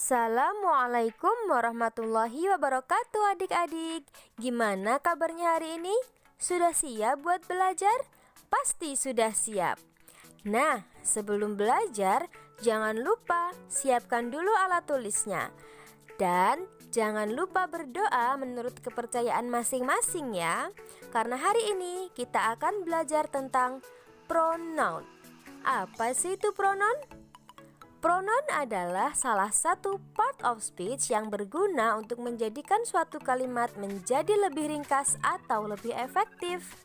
Assalamualaikum warahmatullahi wabarakatuh adik-adik. Gimana kabarnya hari ini? Sudah siap buat belajar? Pasti sudah siap. Nah, sebelum belajar, jangan lupa siapkan dulu alat tulisnya. Dan jangan lupa berdoa menurut kepercayaan masing-masing ya. Karena hari ini kita akan belajar tentang pronoun. Apa sih itu pronoun? Pronoun adalah salah satu part of speech yang berguna untuk menjadikan suatu kalimat menjadi lebih ringkas atau lebih efektif.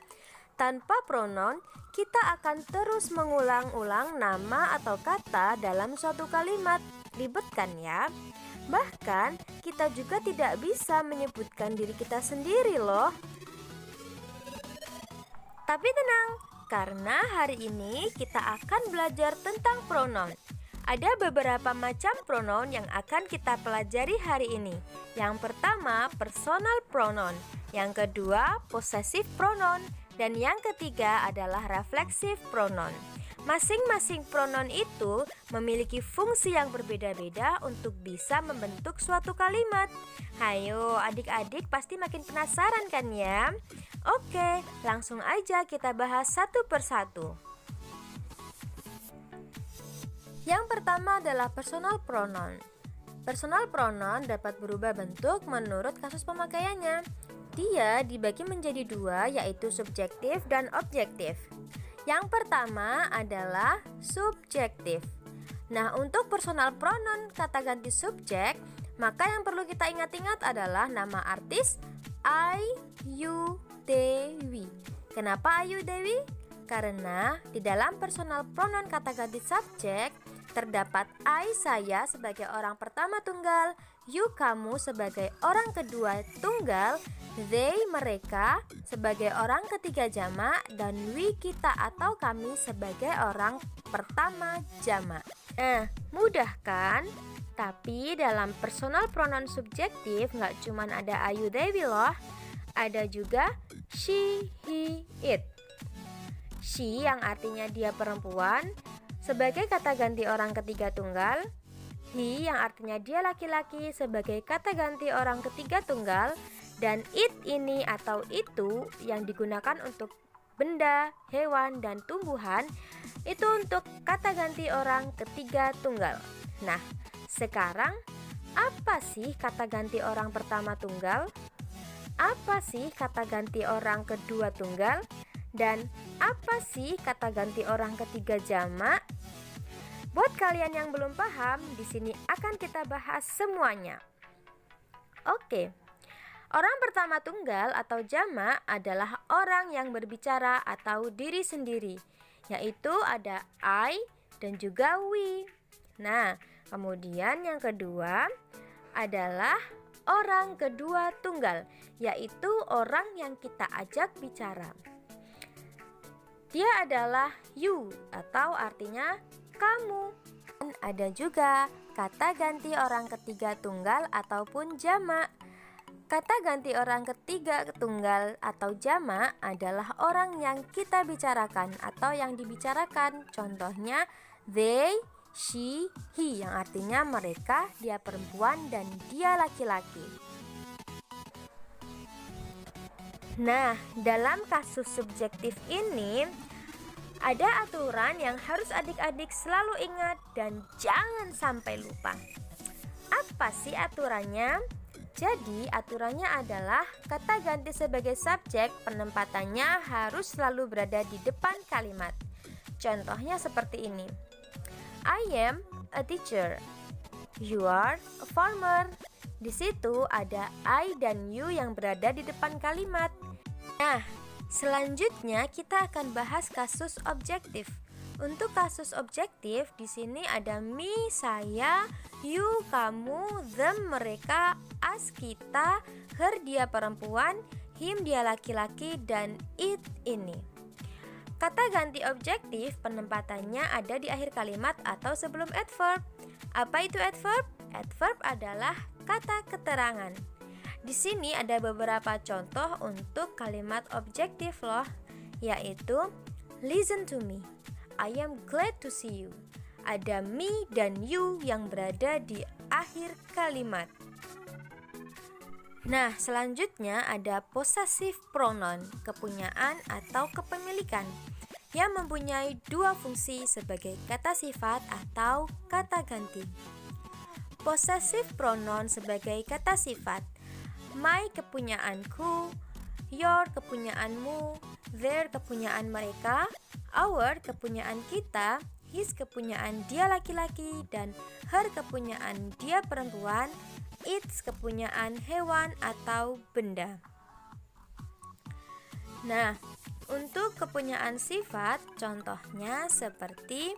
Tanpa pronoun, kita akan terus mengulang-ulang nama atau kata dalam suatu kalimat. Ribet kan ya? Bahkan, kita juga tidak bisa menyebutkan diri kita sendiri loh. Tapi tenang, karena hari ini kita akan belajar tentang pronoun. Ada beberapa macam pronoun yang akan kita pelajari hari ini. Yang pertama, personal pronoun. Yang kedua, possessive pronoun. Dan yang ketiga adalah reflexive pronoun. Masing-masing pronoun itu memiliki fungsi yang berbeda-beda untuk bisa membentuk suatu kalimat. Hayo, adik-adik pasti makin penasaran kan ya? Oke, langsung aja kita bahas satu persatu. Yang pertama adalah personal pronoun. Personal pronoun dapat berubah bentuk menurut kasus pemakaiannya. Dia dibagi menjadi dua, yaitu subjektif dan objektif. Yang pertama adalah subjektif. Nah, untuk personal pronoun kata ganti subjek, maka yang perlu kita ingat-ingat adalah nama artis Ayu Dewi. Kenapa Ayu Dewi? Karena di dalam personal pronoun kata ganti subjek terdapat I saya sebagai orang pertama tunggal, you kamu sebagai orang kedua tunggal, they mereka sebagai orang ketiga jamak, dan we kita atau kami sebagai orang pertama jamak. Mudah kan? Tapi dalam personal pronoun subjektif nggak cuma ada Ayu Dewi loh. Ada juga she, he, it. She yang artinya dia perempuan sebagai kata ganti orang ketiga tunggal, he yang artinya dia laki-laki sebagai kata ganti orang ketiga tunggal, dan it ini atau itu yang digunakan untuk benda, hewan, dan tumbuhan itu untuk kata ganti orang ketiga tunggal. Nah, sekarang apa sih kata ganti orang pertama tunggal? Apa sih kata ganti orang kedua tunggal? Dan apa sih kata ganti orang ketiga jamak? Buat kalian yang belum paham, di sini akan kita bahas semuanya. Oke. Orang pertama tunggal atau jamak adalah orang yang berbicara atau diri sendiri, yaitu ada I dan juga we. Nah, kemudian yang kedua adalah orang kedua tunggal, yaitu orang yang kita ajak bicara. Dia adalah you atau artinya kamu. Dan ada juga kata ganti orang ketiga tunggal ataupun jamak. Kata ganti orang ketiga tunggal atau jamak adalah orang yang kita bicarakan atau yang dibicarakan. Contohnya they, she, he yang artinya mereka, dia perempuan, dan dia laki-laki. Nah, dalam kasus subjektif ini ada aturan yang harus adik-adik selalu ingat dan jangan sampai lupa. Apa sih aturannya? Jadi aturannya adalah kata ganti sebagai subjek penempatannya harus selalu berada di depan kalimat. Contohnya seperti ini. I am a teacher. You are a farmer. Di situ ada I dan you yang berada di depan kalimat. Nah, selanjutnya kita akan bahas kasus objektif. Untuk kasus objektif di sini ada me saya, you kamu, them mereka, us kita, her dia perempuan, him dia laki-laki, dan it ini. Kata ganti objektif penempatannya ada di akhir kalimat atau sebelum adverb. Apa itu adverb? Adverb adalah kata keterangan. Di sini ada beberapa contoh untuk kalimat objektif loh, yaitu listen to me, I am glad to see you. Ada me dan you yang berada di akhir kalimat. Nah, selanjutnya ada possessive pronoun, kepunyaan atau kepemilikan, yang mempunyai dua fungsi sebagai kata sifat atau kata ganti. Possessive pronoun sebagai kata sifat, my kepunyaanku, your kepunyaanmu, their kepunyaan mereka, our kepunyaan kita, his kepunyaan dia laki-laki, dan her kepunyaan dia perempuan, its kepunyaan hewan atau benda. Nah, untuk kepunyaan sifat, contohnya seperti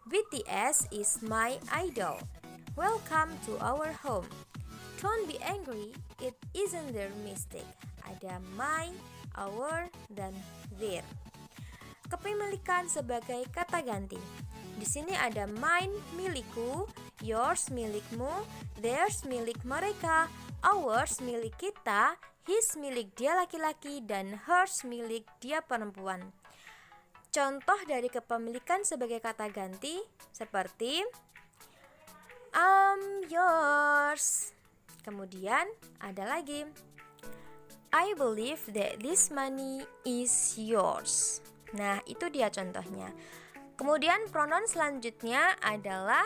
BTS is my idol. Welcome to our home. Don't be angry, it isn't their mistake. Ada my, our, dan their. Kepemilikan sebagai kata ganti. Di sini ada mine milikku, yours milikmu, theirs milik mereka, ours milik kita, his milik dia laki-laki, dan hers milik dia perempuan. Contoh dari kepemilikan sebagai kata ganti seperti I'm yours. Kemudian ada lagi I believe that this money is yours. Nah, itu dia contohnya. Kemudian pronoun selanjutnya adalah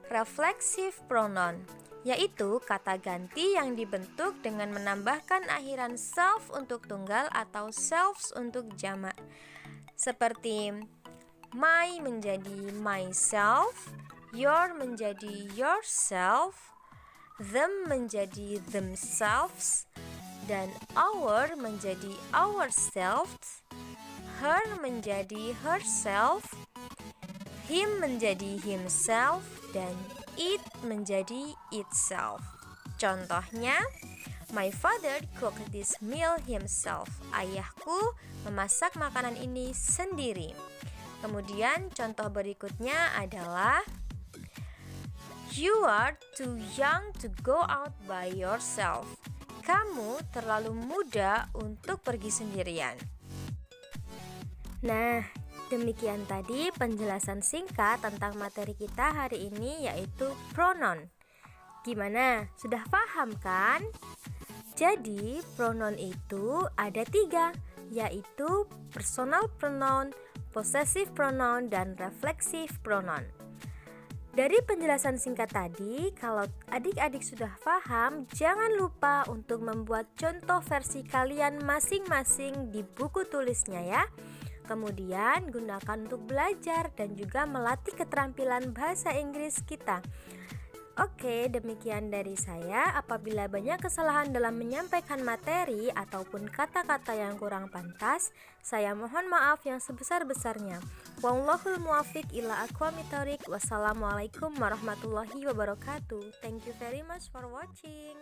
reflexive pronoun, yaitu kata ganti yang dibentuk dengan menambahkan akhiran self untuk tunggal atau selves untuk jamak. Seperti my menjadi myself, your menjadi yourself, them menjadi themselves, dan our menjadi ourselves, her menjadi herself, him menjadi himself, dan it menjadi itself. Contohnya, my father cooked this meal himself. Ayahku memasak makanan ini sendiri. Kemudian contoh berikutnya adalah you are too young to go out by yourself. Kamu terlalu muda untuk pergi sendirian. Nah, demikian tadi penjelasan singkat tentang materi kita hari ini, yaitu pronoun. Gimana? Sudah paham kan? Jadi, pronoun itu ada 3, yaitu personal pronoun, possessive pronoun, dan reflexive pronoun. Dari penjelasan singkat tadi, kalau adik-adik sudah paham, jangan lupa untuk membuat contoh versi kalian masing-masing di buku tulisnya ya. Kemudian gunakan untuk belajar dan juga melatih keterampilan bahasa Inggris kita. Oke, demikian dari saya. Apabila banyak kesalahan dalam menyampaikan materi ataupun kata-kata yang kurang pantas, saya mohon maaf yang sebesar-besarnya. Wallahul muwaffiq ila aqwamit thoriq. Wassalamualaikum warahmatullahi wabarakatuh. Thank you very much for watching.